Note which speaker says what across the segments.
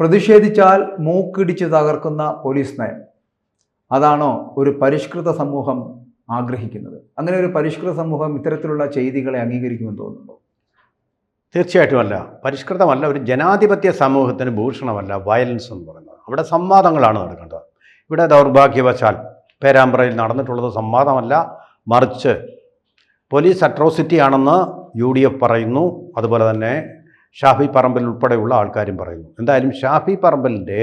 Speaker 1: പ്രതിഷേധിച്ചാൽ മൂക്കിടിച്ച് തകർക്കുന്ന പോലീസ് നയം, അതാണോ ഒരു പരിഷ്കൃത സമൂഹം ആഗ്രഹിക്കുന്നത്? അങ്ങനെ ഒരു പരിഷ്കൃത സമൂഹം ഇത്തരത്തിലുള്ള ചെയ്തികളെ അംഗീകരിക്കുമെന്ന് തോന്നുന്നുണ്ടോ?
Speaker 2: തീർച്ചയായിട്ടുമല്ല. പരിഷ്കൃതമല്ല. ഒരു ജനാധിപത്യ സമൂഹത്തിന് ഭൂഷണമല്ല വയലൻസ് എന്ന് പറയുന്നത്. അവിടെ സംവാദങ്ങളാണ് നടക്കേണ്ടത്. ഇവിടെ ദൗർഭാഗ്യവശാൽ പേരാമ്പ്രയിൽ നടന്നിട്ടുള്ളത് സംവാദമല്ല, മറിച്ച് പോലീസ് അട്രോസിറ്റി ആണെന്ന് UDF പറയുന്നു. അതുപോലെ തന്നെ ഷാഫി പറമ്പിൽ ഉൾപ്പെടെയുള്ള ആൾക്കാരും പറയുന്നു. എന്തായാലും ഷാഫി പറമ്പലിൻ്റെ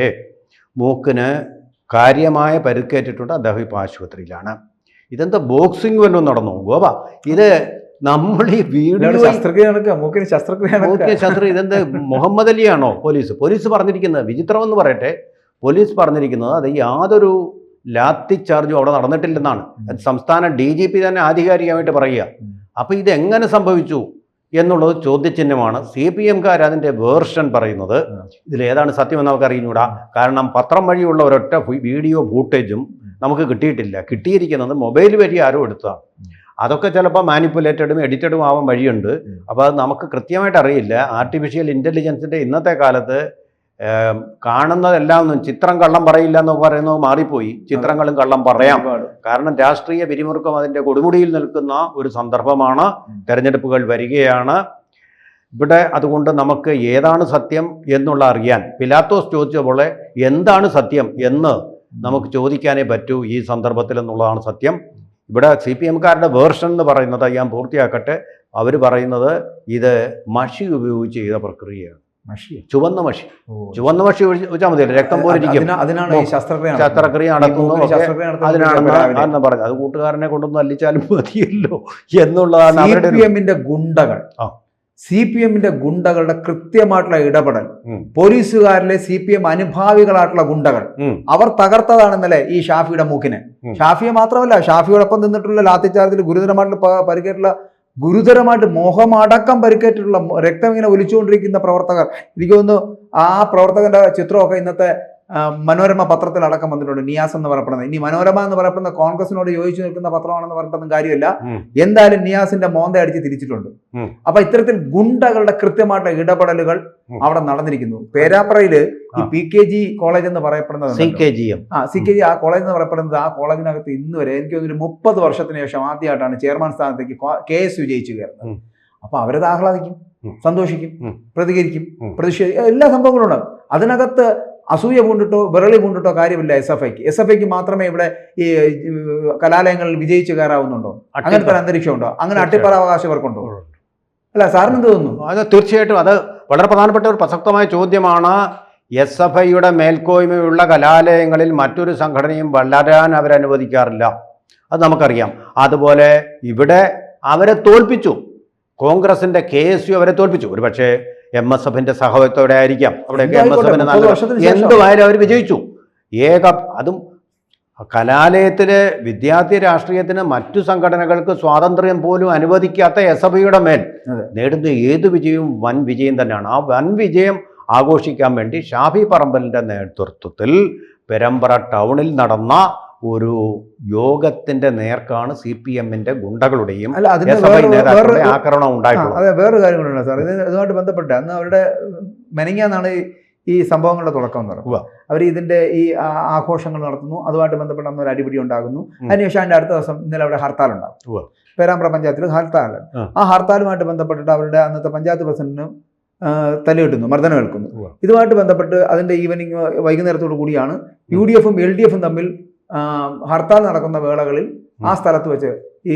Speaker 2: മൂക്കിന് കാര്യമായ പരിക്കേറ്റിട്ടുണ്ട്. അദ്ദേഹം ഇപ്പോൾ ആശുപത്രിയിലാണ്. ഇതെന്താ ബോക്സിംഗ് വല്ലതും നടന്നു ഗോപ? ഇത് നമ്മൾ ഈ വീഡിയോ ശസ്ത്രക്രിയ ഇതെന്ത് മുഹമ്മദ് അലിയാണോ? പോലീസ് പറഞ്ഞിരിക്കുന്നത് വിചിത്രമെന്ന് പറയട്ടെ, പോലീസ് പറഞ്ഞിരിക്കുന്നത് അത് യാതൊരു ലാത്തി ചാർജും അവിടെ നടന്നിട്ടില്ലെന്നാണ്. സംസ്ഥാന DGP തന്നെ ആധികാരികമായിട്ട് പറയുക. അപ്പോൾ ഇതെങ്ങനെ സംഭവിച്ചു എന്നുള്ളത് ചോദ്യചിഹ്നമാണ്. CPM-കാർ അതിൻ്റെ വേർഷൻ പറയുന്നത്. ഇതിലേതാണ് സത്യമെന്ന് നമുക്ക് അറിഞ്ഞൂടാ. കാരണം പത്രം വഴിയുള്ള ഒരൊറ്റ വീഡിയോ ഫൂട്ടേജും നമുക്ക് കിട്ടിയിട്ടില്ല. കിട്ടിയിരിക്കുന്നത് മൊബൈൽ വഴി ആരോ എടുത്തതാണ്. അതൊക്കെ ചിലപ്പോൾ മാനിപ്പുലേറ്റഡും എഡിറ്റഡും ആവാൻ വഴിയുണ്ട്. അപ്പോൾ അത് നമുക്ക് കൃത്യമായിട്ട് അറിയില്ല. ആർട്ടിഫിഷ്യൽ ഇൻ്റലിജൻസിൻ്റെ ഇന്നത്തെ കാലത്ത് കാണുന്നതെല്ലാം ഒന്നും ചിത്രം കള്ളം പറയില്ല എന്നൊക്കെ പറയുന്നത് മാറിപ്പോയി. ചിത്രങ്ങളും കള്ളം പറയാം. കാരണം രാഷ്ട്രീയ പിരിമുറുക്കം അതിൻ്റെ കൊടുമുടിയിൽ നിൽക്കുന്ന ഒരു സന്ദർഭമാണ്. തെരഞ്ഞെടുപ്പുകൾ വരികയാണ് ഇവിടെ. അതുകൊണ്ട് നമുക്ക് ഏതാണ് സത്യം എന്നുള്ള അറിയാൻ പിലാത്തോസ് ചോദിച്ച പോലെ എന്താണ് സത്യം എന്ന് നമുക്ക് ചോദിക്കാനേ പറ്റൂ ഈ സന്ദർഭത്തിൽ എന്നുള്ളതാണ് സത്യം. ഇവിടെ CPM-കാരുടെ വേർഷൻ എന്ന് പറയുന്നത് ഞാൻ പൂർത്തിയാക്കട്ടെ. അവർ പറയുന്നത് ഇത് മഷി ഉപയോഗിച്ച് ചെയ്ത പ്രക്രിയയാണ്. ചുവന്ന മഷി ഒഴിച്ചാൽ മതിയല്ലോ, രക്തം പോലിരിക്കും. ശസ്ത്രക്രിയ നടത്തുന്നു അതിനാണെന്ന് പറഞ്ഞു. അത് കൂട്ടുകാരനെ കൊണ്ടൊന്നും അല്ലിച്ചാലും മതിയല്ലോ എന്നുള്ളതാണ്
Speaker 1: CPM-ന്റെ ഗുണ്ടകളുടെ കൃത്യമായിട്ടുള്ള ഇടപെടൽ. പോലീസുകാരിലെ CPM അനുഭാവികളായിട്ടുള്ള ഗുണ്ടകൾ അവർ തകർത്തതാണെന്നല്ലേ ഈ ഷാഫിയുടെ മൂക്കിന്. ഷാഫിയെ മാത്രമല്ല, ഷാഫിയോടൊപ്പം നിന്നിട്ടുള്ള ലാത്തിച്ചാർജിൽ ഗുരുതരമായിട്ട് മോഹമടക്കം പരിക്കേറ്റിട്ടുള്ള, രക്തം ഇങ്ങനെ ഒലിച്ചുകൊണ്ടിരിക്കുന്ന പ്രവർത്തകർ. എനിക്ക് തോന്നുന്നു ആ പ്രവർത്തകന്റെ ചിത്രമൊക്കെ ഇന്നത്തെ മനോരമ പത്രത്തിൽ അടക്കം വന്നിട്ടുണ്ട്. നിയാസ് എന്ന് പറയപ്പെടുന്നത്, ഇനി മനോരമ എന്ന് പറയപ്പെടുന്ന കോൺഗ്രസിനോട് യോജിച്ചു നിൽക്കുന്ന പത്രമാണെന്ന് പറഞ്ഞിട്ടൊന്നും കാര്യമില്ല. എന്തായാലും നിയാസിന്റെ മോന്ത അടിച്ച് തിരിച്ചിട്ടുണ്ട്. അപ്പൊ ഇത്തരത്തിൽ ഗുണ്ടകളുടെ കൃത്യമായിട്ടുള്ള ഇടപെടലുകൾ അവിടെ നടന്നിരിക്കുന്നു. പേരാമ്പ്രയില് ഈ PKG കോളേജ് എന്ന് പറയപ്പെടുന്നത്, CKG ആ കോളേജ് എന്ന് പറയപ്പെടുന്നത്, ആ കോളേജിനകത്ത് ഇന്ന് വരെ എനിക്ക് തോന്നുന്നു 30 വർഷത്തിന് ശേഷം ആദ്യമായിട്ടാണ് ചെയർമാൻ സ്ഥാനത്തേക്ക് KS വിജയിച്ചു കയറുന്നത്. അപ്പൊ അവരത് ആഹ്ലാദിക്കും, സന്തോഷിക്കും, പ്രതികരിക്കും, പ്രതിഷേധിക്കും, എല്ലാ സംഭവങ്ങളും ഉണ്ട്. അതിനകത്ത് അസൂയ പൂണ്ടിട്ടോ വിരളി പൂണ്ടിട്ടോ കാര്യമില്ല. SFIക്ക് മാത്രമേ ഇവിടെ ഈ കലാലയങ്ങളിൽ വിജയിച്ച് കയറാവുന്നുണ്ടോ? അങ്ങനത്തെ ഒരു അന്തരീക്ഷം ഉണ്ടോ? അങ്ങനെ അട്ടിപ്പറാവകാശം ഇവർക്കുണ്ടോ? അല്ല, സാറിന് എന്ത് തോന്നുന്നു?
Speaker 2: അത് തീർച്ചയായിട്ടും അത് വളരെ പ്രധാനപ്പെട്ട ഒരു പ്രസക്തമായ ചോദ്യമാണ്. SFIയുടെ മേൽക്കോയ്മയുള്ള കലാലയങ്ങളിൽ മറ്റൊരു സംഘടനയും വളരാൻ അവരനുവദിക്കാറില്ല. അത് നമുക്കറിയാം. അതുപോലെ ഇവിടെ അവരെ തോൽപ്പിച്ചു. കോൺഗ്രസിന്റെ KSU അവരെ തോൽപ്പിച്ചു. ഒരു പക്ഷേ MSFന്റെ സഹോദരത്തോടെ ആയിരിക്കാം. അവിടെയൊക്കെ MSFന് നല്ല എന്തുമായാലും അവർ വിജയിച്ചു. അതും കലാലയത്തിലെ വിദ്യാർത്ഥി രാഷ്ട്രീയത്തിന് മറ്റു സംഘടനകൾക്ക് സ്വാതന്ത്ര്യം പോലും അനുവദിക്കാത്ത SFIയുടെ മേൽ നേടുന്ന ഏത് വിജയവും വൻ വിജയം തന്നെയാണ്. ആ വൻ വിജയം ആഘോഷിക്കാൻ വേണ്ടി ഷാഫി പറമ്പലിൻ്റെ നേതൃത്വത്തിൽ പെരമ്പ്ര ടൗണിൽ നടന്ന ഒരു യോഗത്തിന്റെ നേർക്കാണ് CPM-ന്റെ ഗുണ്ടകളുടെയും നേതാക്കളുടെ ആക്രമണം ഉണ്ടായിട്ടുള്ളത്.
Speaker 1: അതെ, വേറൊരു കാര്യം കൂടെ സാർ, ഇതുമായിട്ട് ബന്ധപ്പെട്ട് അന്ന് അവരുടെ മെനങ്ങാന്നാണ് ഈ സംഭവങ്ങളുടെ തുടക്കം എന്ന് പറയുന്നത്. അവർ ഇതിന്റെ ഈ ആഘോഷങ്ങൾ നടത്തുന്നു, അതുമായിട്ട് ബന്ധപ്പെട്ട് അന്ന് ഒരു അടിപിടി ഉണ്ടാകുന്നു. അതിനുശേഷം അതിന്റെ അടുത്ത ദിവസം ഇന്നലെ അവിടെ ഹർത്താൽ ഉണ്ടാകും. പേരാമ്പ്ര പഞ്ചായത്തിൽ ഹർത്താലാണ്. ആ ഹർത്താലുമായിട്ട് ബന്ധപ്പെട്ടിട്ട് അവരുടെ അന്നത്തെ പഞ്ചായത്ത് പ്രസിഡന്റിന് തലയിട്ടുന്നു, മർദ്ദനം ഏൽക്കുന്നു. ഇതുമായിട്ട് ബന്ധപ്പെട്ട് അതിന്റെ ഈവനിങ് വൈകുന്നേരത്തോടു കൂടിയാണ് UDF-ഉം LDF-ഉം തമ്മിൽ ഹർത്താൽ നടക്കുന്ന വേളകളിൽ ആ സ്ഥലത്ത് വെച്ച് ഈ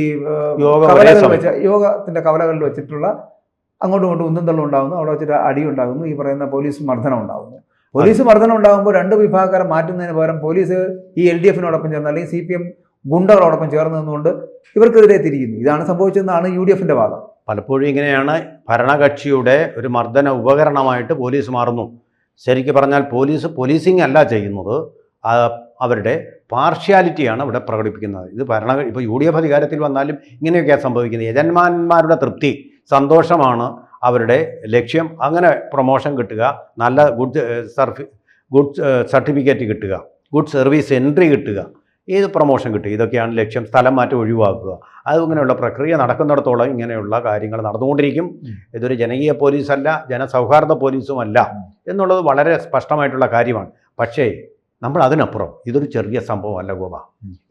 Speaker 1: യോഗത്തിന്റെ കവലകളിൽ വെച്ചിട്ടുള്ള അങ്ങോട്ടും ഇങ്ങോട്ടും ഉന്തും തള്ളും ഉണ്ടാകുന്നു. അവിടെ വെച്ചിട്ട് അടി ഉണ്ടാകുന്നു. ഈ പറയുന്ന പോലീസ് മർദ്ദനം ഉണ്ടാകുന്നു. പോലീസ് മർദ്ദനം ഉണ്ടാകുമ്പോൾ രണ്ട് വിഭാഗക്കാരെ മാറ്റുന്നതിന് പകരം പോലീസ് ഈ LDF-നോടൊപ്പം ചേർന്ന് അല്ലെങ്കിൽ CPM ഗുണ്ടകളോടൊപ്പം ചേർന്ന് നിന്നുകൊണ്ട് ഇവർക്കെതിരെ തിരിയുന്നു. ഇതാണ് സംഭവിച്ചതെന്നാണ് UDF-ന്റെ വാദം.
Speaker 2: പലപ്പോഴും ഇങ്ങനെയാണ് ഭരണകക്ഷിയുടെ ഒരു മർദ്ദന ഉപകരണമായിട്ട് പോലീസ് മാറുന്നു. ശരിക്കും പറഞ്ഞാൽ പോലീസിങ് അല്ല ചെയ്യുന്നത്, അവരുടെ പാർഷ്യാലിറ്റിയാണ് ഇവിടെ പ്രകടിപ്പിക്കുന്നത്. ഇത് ഇപ്പോൾ UDF അധികാരത്തിൽ വന്നാലും ഇങ്ങനെയൊക്കെയാണ് സംഭവിക്കുന്നത്. യജന്മാന്മാരുടെ തൃപ്തി, സന്തോഷമാണ് അവരുടെ ലക്ഷ്യം. അങ്ങനെ പ്രൊമോഷൻ കിട്ടുക, നല്ല ഗുഡ് സർട്ടിഫിക്കറ്റ് കിട്ടുക, ഗുഡ് സർവീസ് എൻട്രി കിട്ടുക, ഏത് പ്രൊമോഷൻ കിട്ടുക, ഇതൊക്കെയാണ് ലക്ഷ്യം. സ്ഥലം മാറ്റം ഒഴിവാക്കുക. അതിങ്ങനെയുള്ള പ്രക്രിയ നടക്കുന്നിടത്തോളം ഇങ്ങനെയുള്ള കാര്യങ്ങൾ നടന്നുകൊണ്ടിരിക്കും. ഇതൊരു ജനകീയ പോലീസല്ല, ജനസൗഹാർദ്ദ പോലീസുമല്ല എന്നുള്ളത് വളരെ സ്പഷ്ടമായിട്ടുള്ള കാര്യമാണ്. പക്ഷേ നമ്മൾ അതിനപ്പുറം ഇതൊരു ചെറിയ സംഭവമല്ല ഗോപ,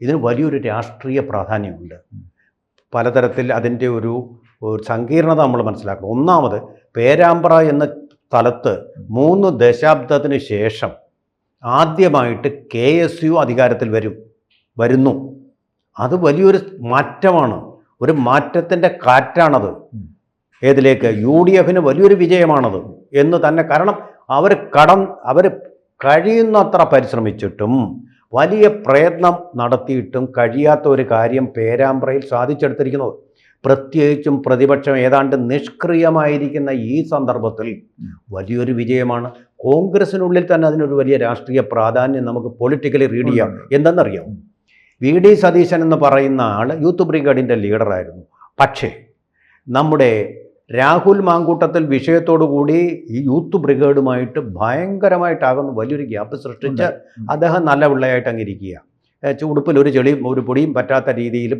Speaker 2: ഇതിന് വലിയൊരു രാഷ്ട്രീയ പ്രാധാന്യമുണ്ട്. പലതരത്തിൽ അതിൻ്റെ ഒരു സങ്കീർണത നമ്മൾ മനസ്സിലാക്കണം. ഒന്നാമത്, പേരാമ്പ്ര എന്ന സ്ഥലത്ത് 3 ദശാബ്ദത്തിന് ശേഷം ആദ്യമായിട്ട് KSU അധികാരത്തിൽ വരുന്നു. അത് വലിയൊരു മാറ്റമാണ്, ഒരു മാറ്റത്തിൻ്റെ കാറ്റാണത്. ഏതിലേക്ക്? UDF വലിയൊരു വിജയമാണത് എന്ന് തന്നെ. കാരണം അവർ കഴിയുന്നത്ര പരിശ്രമിച്ചിട്ടും വലിയ പ്രയത്നം നടത്തിയിട്ടും കഴിയാത്ത ഒരു കാര്യം പേരാമ്പ്രയിൽ സാധിച്ചെടുത്തിരിക്കുന്നത്. പ്രത്യേകിച്ചും പ്രതിപക്ഷം ഏതാണ്ട് നിഷ്ക്രിയമായിരിക്കുന്ന ഈ സന്ദർഭത്തിൽ വലിയൊരു വിജയമാണ്. കോൺഗ്രസിനുള്ളിൽ തന്നെ അതിനൊരു വലിയ രാഷ്ട്രീയ പ്രാധാന്യം നമുക്ക് പൊളിറ്റിക്കലി റീഡ് ചെയ്യാം. എന്തെന്നറിയാം, VD സതീശൻ എന്ന് പറയുന്ന ആൾ യൂത്ത് ബ്രിഗേഡിൻ്റെ ലീഡറായിരുന്നു. പക്ഷേ നമ്മുടെ രാഹുൽ മാങ്കൂട്ടത്തിൽ വിഷയത്തോടു കൂടി ഈ യൂത്ത് ബ്രിഗേഡുമായിട്ട് ഭയങ്കരമായിട്ടാകുന്ന വലിയൊരു ഗ്യാപ്പ് സൃഷ്ടിച്ച് അദ്ദേഹം നല്ല പിള്ളയായിട്ട് അങ്ങിരിക്കുക. ഉടുപ്പിൽ ഒരു പൊടിയും പറ്റാത്ത രീതിയിൽ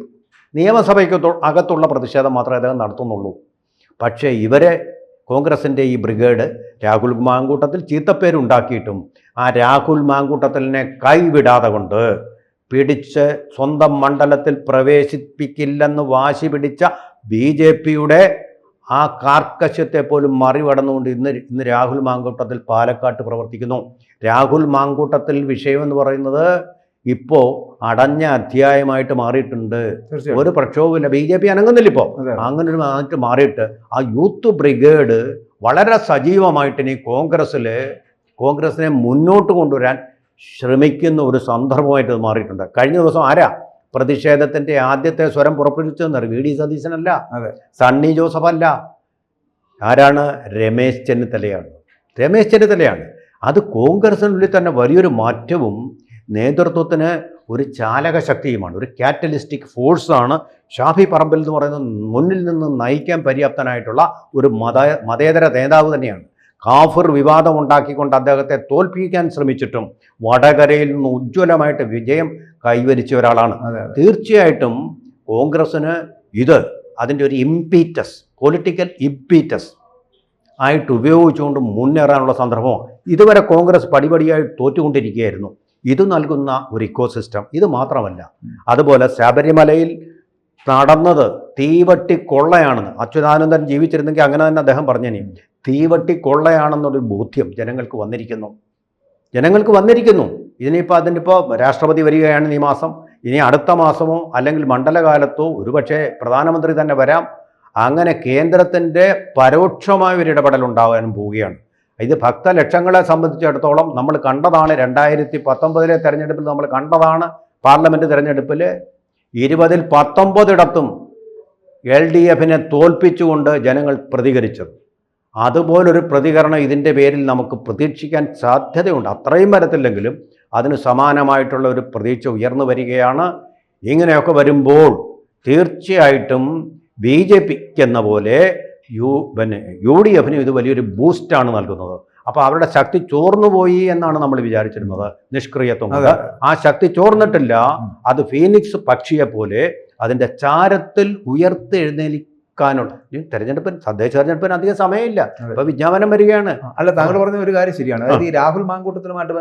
Speaker 2: നിയമസഭയ്ക്ക് അകത്തുള്ള പ്രതിഷേധം മാത്രമേ അദ്ദേഹം നടത്തുന്നുള്ളൂ. പക്ഷേ കോൺഗ്രസിൻ്റെ ഈ ബ്രിഗേഡ് രാഹുൽ മാങ്കൂട്ടത്തിൽ ചീത്തപ്പേരുണ്ടാക്കിയിട്ടും ആ രാഹുൽ മാങ്കൂട്ടത്തിലിനെ കൈവിടാതെ കൊണ്ട് പിടിച്ച് സ്വന്തം മണ്ഡലത്തിൽ പ്രവേശിപ്പിക്കില്ലെന്ന് വാശി പിടിച്ച BJPയുടെ ആ കാർക്കശ്യത്തെ പോലും മറികടന്നുകൊണ്ട് ഇന്ന് രാഹുൽ മാങ്കൂട്ടത്തിൽ പാലക്കാട്ട് പ്രവർത്തിക്കുന്നു. രാഹുൽ മാങ്കൂട്ടത്തിൽ വിഷയമെന്ന് പറയുന്നത് ഇപ്പോൾ അടഞ്ഞ അധ്യായമായിട്ട് മാറിയിട്ടുണ്ട്. ഒരു പ്രക്ഷോഭമില്ല, BJP അനങ്ങുന്നില്ല ഇപ്പോൾ. അങ്ങനെ ഒരു മാറിയിട്ട് ആ യൂത്ത് ബ്രിഗേഡ് വളരെ സജീവമായിട്ട് ഇനി കോൺഗ്രസിനെ മുന്നോട്ട് കൊണ്ടുവരാൻ ശ്രമിക്കുന്ന ഒരു സന്ദർഭമായിട്ട് മാറിയിട്ടുണ്ട്. കഴിഞ്ഞ ദിവസം പ്രതിഷേധത്തിൻ്റെ ആദ്യത്തെ സ്വരം പുറപ്പെടുവിച്ചതെന്ന് VD സതീശനല്ല, സണ്ണി ജോസഫ് അല്ല, ആരാണ്? രമേശ് ചെന്നിത്തലയാണ്. അത് കോൺഗ്രസിനുള്ളിൽ തന്നെ വലിയൊരു മാറ്റവും നേതൃത്വത്തിന് ഒരു ചാലക ശക്തിയുമാണ്, ഒരു കാറ്റലിസ്റ്റിക് ഫോഴ്സാണ്. ഷാഫി പറമ്പിൽ എന്ന് പറയുന്നത് മുന്നിൽ നിന്ന് നയിക്കാൻ പര്യാപ്തനായിട്ടുള്ള ഒരു മതേതര നേതാവ് തന്നെയാണ്. കാഫിർ വിവാദം ഉണ്ടാക്കിക്കൊണ്ട് അദ്ദേഹത്തെ തോൽപ്പിക്കാൻ ശ്രമിച്ചിട്ടും വടകരയിൽ നിന്ന് ഉജ്ജ്വലമായിട്ട് വിജയം കൈവരിച്ച ഒരാളാണ്. തീർച്ചയായിട്ടും കോൺഗ്രസ്സിന് അതിൻ്റെ ഒരു പൊളിറ്റിക്കൽ ഇംപീറ്റസ് ആയിട്ട് ഉപയോഗിച്ചുകൊണ്ട് മുന്നേറാനുള്ള സന്ദർഭമാണ്. ഇതുവരെ കോൺഗ്രസ് പടിപടിയായി തോറ്റുകൊണ്ടിരിക്കുകയായിരുന്നു. ഇത് നൽകുന്ന ഒരു ഇക്കോസിസ്റ്റം. ഇത് മാത്രമല്ല, അതുപോലെ ശബരിമലയിൽ നടന്നത് തീവട്ടി കൊള്ളയാണെന്ന് അച്യുതാനന്ദൻ ജീവിച്ചിരുന്നെങ്കിൽ അങ്ങനെ തന്നെ അദ്ദേഹം പറഞ്ഞേനെ. തീവട്ടി കൊള്ളയാണെന്നൊരു ബോധ്യം ജനങ്ങൾക്ക് വന്നിരിക്കുന്നു. ഇതിനിപ്പോൾ രാഷ്ട്രപതി വരികയാണ് ഈ മാസം. ഇനി അടുത്ത മാസമോ അല്ലെങ്കിൽ മണ്ഡലകാലത്തോ ഒരുപക്ഷെ പ്രധാനമന്ത്രി തന്നെ വരാം. അങ്ങനെ കേന്ദ്രത്തിൻ്റെ പരോക്ഷമായ ഒരു ഇടപെടൽ ഉണ്ടാകാനും പോവുകയാണ്. ഇത് ഭക്തലക്ഷങ്ങളെ സംബന്ധിച്ചിടത്തോളം നമ്മൾ കണ്ടതാണ്. 2019 തെരഞ്ഞെടുപ്പിൽ നമ്മൾ കണ്ടതാണ്. പാർലമെൻറ്റ് തെരഞ്ഞെടുപ്പിൽ 20-ൽ 19 LDFിനെ തോൽപ്പിച്ചുകൊണ്ട് ജനങ്ങൾ പ്രതികരിച്ചത്. അതുപോലൊരു പ്രതികരണം ഇതിൻ്റെ പേരിൽ നമുക്ക് പ്രതീക്ഷിക്കാൻ സാധ്യതയുണ്ട്. അത്രയും വരത്തില്ലെങ്കിലും അതിന് സമാനമായിട്ടുള്ള ഒരു പ്രതീക്ഷ ഉയർന്നു വരികയാണ്. ഇങ്ങനെയൊക്കെ വരുമ്പോൾ തീർച്ചയായിട്ടും BJPക്ക് എന്ന പോലെ UDFിന് ഇത് വലിയൊരു ബൂസ്റ്റാണ് നൽകുന്നത്. അപ്പോൾ അവരുടെ ശക്തി ചോർന്നുപോയി എന്നാണ് നമ്മൾ വിചാരിച്ചിരുന്നത്, നിഷ്ക്രിയത്വം കൊണ്ട്. ആ ശക്തി ചോർന്നിട്ടില്ല. അത് ഫീനിക്സ് പക്ഷിയെ പോലെ അതിൻ്റെ ചാരത്തിൽ ഉയർത്തെഴുന്നേൽക്കാനുള്ള തദ്ദേശ തെരഞ്ഞെടുപ്പിന് അധികം സമയമില്ല. ഇപ്പൊ വിജ്ഞാപനം വരികയാണ്.
Speaker 1: അല്ല, താങ്കൾ പറഞ്ഞ ഒരു കാര്യം ശരിയാണ്. അതായത് ഈ രാഹുൽ മാങ്കൂട്ടത്തിനുമായിട്ട്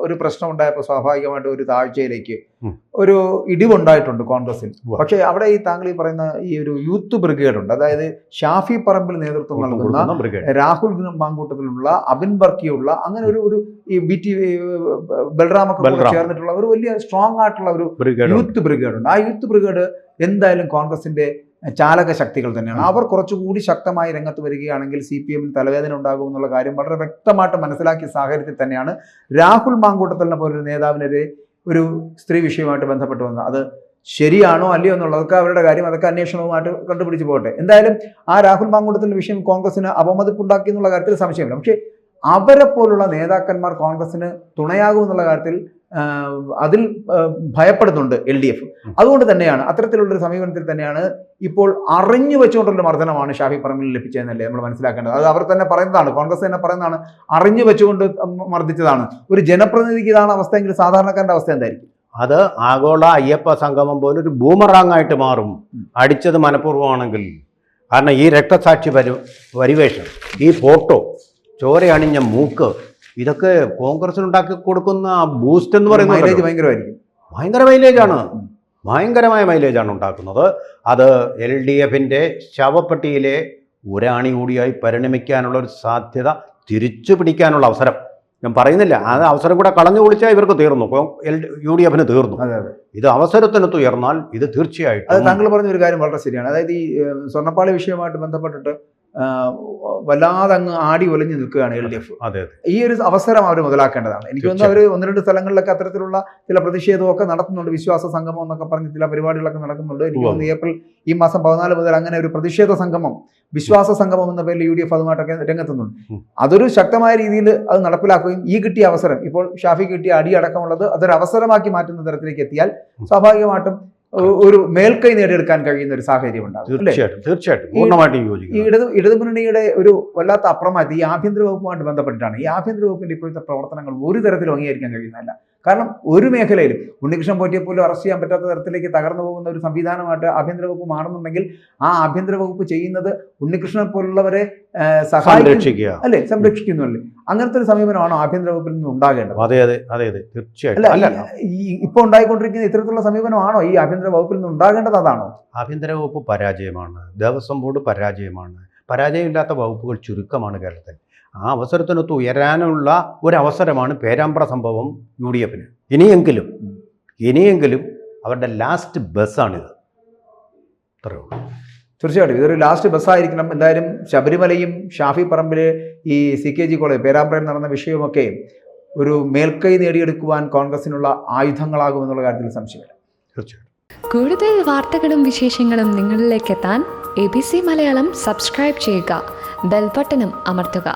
Speaker 1: ഒരു പ്രശ്നം ഉണ്ടായപ്പോൾ സ്വാഭാവികമായിട്ട് ഒരു താഴ്ചയിലേക്ക് ഒരു ഇടിവുണ്ടായിട്ടുണ്ട് കോൺഗ്രസിൽ. പക്ഷേ അവിടെ താങ്കൾ പറയുന്ന ഈ ഒരു യൂത്ത് ബ്രിഗേഡ് ഉണ്ട്. അതായത് ഷാഫി പറമ്പിൽ നേതൃത്വം നൽകുന്ന, രാഹുൽ മാങ്കൂട്ടത്തിലുള്ള, അബിൻ ബർക്കിയുള്ള, അങ്ങനെ ഒരു ഈ BT ബൽറാമൊക്കെ ചേർന്നിട്ടുള്ള ഒരു വലിയ സ്ട്രോങ് ആയിട്ടുള്ള ഒരു യൂത്ത് ബ്രിഗേഡ് ഉണ്ട്. ആ യൂത്ത് ബ്രിഗേഡ് എന്തായാലും കോൺഗ്രസിന്റെ ചാലക ശക്തികൾ തന്നെയാണ്. അവർ കുറച്ചുകൂടി ശക്തമായി രംഗത്ത് വരികയാണെങ്കിൽ CPM തലവേദന ഉണ്ടാകും എന്നുള്ള കാര്യം വളരെ വ്യക്തമായിട്ട് മനസ്സിലാക്കിയ സാഹചര്യത്തിൽ തന്നെയാണ് രാഹുൽ മാങ്കൂട്ടത്തിലിനെ പോലൊരു നേതാവിനെതിരെ ഒരു സ്ത്രീ വിഷയവുമായിട്ട് ബന്ധപ്പെട്ട് വന്നത്. അത് ശരിയാണോ അല്ലയോ എന്നുള്ളതൊക്കെ അവരുടെ കാര്യം, അതൊക്കെ അന്വേഷണവുമായിട്ട് കണ്ടുപിടിച്ച് പോകട്ടെ. എന്തായാലും ആ രാഹുൽ മാങ്കൂട്ടത്തിൻ്റെ വിഷയം കോൺഗ്രസിന് അപമതിപ്പുണ്ടാക്കി എന്നുള്ള കാര്യത്തിൽ സംശയമില്ല. പക്ഷേ അവരെ പോലുള്ള നേതാക്കന്മാർ കോൺഗ്രസിന് തുണയാകും എന്നുള്ള കാര്യത്തിൽ അതിൽ ഭയപ്പെടുന്നുണ്ട് LDF. അതുകൊണ്ട് തന്നെയാണ് അത്തരത്തിലുള്ളൊരു സമീപനത്തിൽ തന്നെയാണ് ഇപ്പോൾ അറിഞ്ഞു വെച്ചുകൊണ്ടുള്ള മർദ്ദനമാണ് ഷാഫി പറമ്പിൽ ലഭിച്ചതെന്നല്ലേ നമ്മൾ മനസ്സിലാക്കേണ്ടത്. അത് അവർ തന്നെ പറയുന്നതാണ്, കോൺഗ്രസ് തന്നെ പറയുന്നതാണ്, അറിഞ്ഞു വെച്ചുകൊണ്ട് മർദ്ദിച്ചതാണ്. ഒരു ജനപ്രതിനിധിക്ക് ഇതാണ് അവസ്ഥയെങ്കിൽ സാധാരണക്കാരൻ്റെ അവസ്ഥ എന്തായിരിക്കും?
Speaker 2: അത് ആഗോള അയ്യപ്പ സംഗമം പോലെ ഒരു ബൂമറാങ്ങായിട്ട് മാറും, അടിച്ചത് മനഃപൂർവ്വമാണെങ്കിൽ. കാരണം ഈ രക്തസാക്ഷി പരിവേഷം, ഈ ഫോട്ടോ, ചോരയണിഞ്ഞ മൂക്ക്, ഇതൊക്കെ കോൺഗ്രസിനുണ്ടാക്കി കൊടുക്കുന്ന ബൂസ്റ്റ് എന്ന് പറയുന്നത്
Speaker 1: ഭയങ്കരമായിരിക്കും.
Speaker 2: ഭയങ്കര മൈലേജാണ്, ഭയങ്കരമായ മൈലേജാണ് ഉണ്ടാക്കുന്നത്. അത് LDFിൻ്റെ ശവപ്പെട്ടിയിലെ ഒരാണി കൂടിയായി പരിണമിക്കാനുള്ള ഒരു സാധ്യത, തിരിച്ചു പിടിക്കാനുള്ള അവസരം ഞാൻ പറയുന്നില്ല. ആ അവസരം കൂടെ കളഞ്ഞു കുളിച്ചാൽ ഇവർക്ക് തീർന്നു, UDFിന് തീർന്നു. ഇത് അവസരത്തിനൊത്ത് ഉയർന്നാൽ ഇത് തീർച്ചയായിട്ടും.
Speaker 1: അത് താങ്കൾ പറഞ്ഞ ഒരു കാര്യം വളരെ ശരിയാണ്. അതായത് ഈ സ്വർണ്ണപ്പാളി വിഷയവുമായിട്ട് ബന്ധപ്പെട്ടിട്ട് വല്ലാതെ അങ്ങ് ആടി ഒലിഞ്ഞു നിൽക്കുകയാണ് LDF.
Speaker 2: അതെ,
Speaker 1: ഈ ഒരു അവസരം അവർ മുതലാക്കേണ്ടതാണ്. എനിക്ക് തോന്നുന്നു അവർ 1-2 സ്ഥലങ്ങളിലൊക്കെ അത്തരത്തിലുള്ള ചില പ്രതിഷേധമൊക്കെ നടത്തുന്നുണ്ട്. വിശ്വാസ സംഗമം എന്നൊക്കെ പറഞ്ഞ് ചില പരിപാടികളൊക്കെ നടക്കുന്നുണ്ട്. എനിക്ക് തോന്നുന്നു ഈ മാസം 14 മുതൽ അങ്ങനെ ഒരു പ്രതിഷേധ സംഗമം, വിശ്വാസ സംഗമം എന്ന പേരിൽ UDF അതുമായിട്ടൊക്കെ രംഗത്തുന്നുണ്ട്. അതൊരു ശക്തമായ രീതിയിൽ അത് നടപ്പിലാക്കുകയും ഈ കിട്ടിയ അവസരം, ഇപ്പോൾ ഷാഫി കിട്ടിയ അടി അടക്കമുള്ളത് അതൊരു അവസരമാക്കി മാറ്റുന്ന തരത്തിലേക്ക് എത്തിയാൽ സ്വാഭാവികമായിട്ടും ഒരു മേൽക്കൈ നേടിയെടുക്കാൻ കഴിയുന്ന ഒരു സാഹചര്യം ഉണ്ടാകും.
Speaker 2: തീർച്ചയായിട്ടും.
Speaker 1: ഇടതുമുന്നണിയുടെ ഒരു വല്ലാത്ത അപ്രമാദം ഈ ആഭ്യന്തര വകുപ്പുമായിട്ട് ബന്ധപ്പെട്ടിട്ടാണ്. ഈ ആഭ്യന്തര വകുപ്പിന്റെ ഇപ്പോഴത്തെ പ്രവർത്തനങ്ങൾ ഒരു തരത്തിലും അംഗീകരിക്കാൻ കഴിയുന്നതല്ല. കാരണം ഒരു മേഖലയിലും ഉണ്ണികൃഷ്ണൻ പോറ്റിയെ പോലും അറസ്റ്റ് ചെയ്യാൻ പറ്റാത്ത തരത്തിലേക്ക് തകർന്നു പോകുന്ന ഒരു സംവിധാനമായിട്ട് ആഭ്യന്തര വകുപ്പ് മാറുന്നുണ്ടെങ്കിൽ ആ ആഭ്യന്തര വകുപ്പ് ചെയ്യുന്നത് ഉണ്ണികൃഷ്ണനെ പോലുള്ളവരെ സഹായിക്കുക, അല്ലെ, സംരക്ഷിക്കുന്നുള്ളൂ. അങ്ങനത്തെ ഒരു സമീപനമാണോ ആഭ്യന്തര വകുപ്പിൽ നിന്ന് ഉണ്ടാകേണ്ടത്?
Speaker 2: അതെ, തീർച്ചയായിട്ടും.
Speaker 1: ഇപ്പൊ ഉണ്ടായിക്കൊണ്ടിരിക്കുന്ന ഇത്തരത്തിലുള്ള സമീപനമാണോ ഈ ആഭ്യന്തര വകുപ്പിൽ നിന്ന് ഉണ്ടാകേണ്ടത്? അതാണോ?
Speaker 2: ആഭ്യന്തര വകുപ്പ് പരാജയമാണ്, ദേവസ്വം ബോർഡ് പരാജയമാണ്. പരാജയമില്ലാത്ത വകുപ്പുകൾ ചുരുക്കമാണ് കേരളത്തിൽ. ആ അവസരത്തിനൊത്ത് ഉയരാനുള്ള ഒരവസരമാണ് പേരാമ്പ്ര സംഭവം UDFിന്. ഇനിയെങ്കിലും അവരുടെ ലാസ്റ്റ് ബസ്സാണിത്. അത്രേ ഉള്ളൂ.
Speaker 1: തീർച്ചയായിട്ടും ഇതൊരു ലാസ്റ്റ് ബസ്സായിരിക്കണം. എന്തായാലും ശബരിമലയും ഷാഫി പറമ്പിലെ ഈ CKG കോളേജ് പേരാമ്പ്രയിൽ നടന്ന വിഷയവുമൊക്കെ ഒരു മേൽക്കൈ നേടിയെടുക്കുവാൻ കോൺഗ്രസിനുള്ള ആയുധങ്ങളാകുമെന്നുള്ള കാര്യത്തിൽ സംശയമില്ല.
Speaker 2: തീർച്ചയായിട്ടും.
Speaker 3: കൂടുതൽ വാർത്തകളും വിശേഷങ്ങളും നിങ്ങളിലേക്ക് എത്താൻ ABC മലയാളം സബ്സ്ക്രൈബ് ചെയ്യുക, ബെൽ ബട്ടണും അമർത്തുക.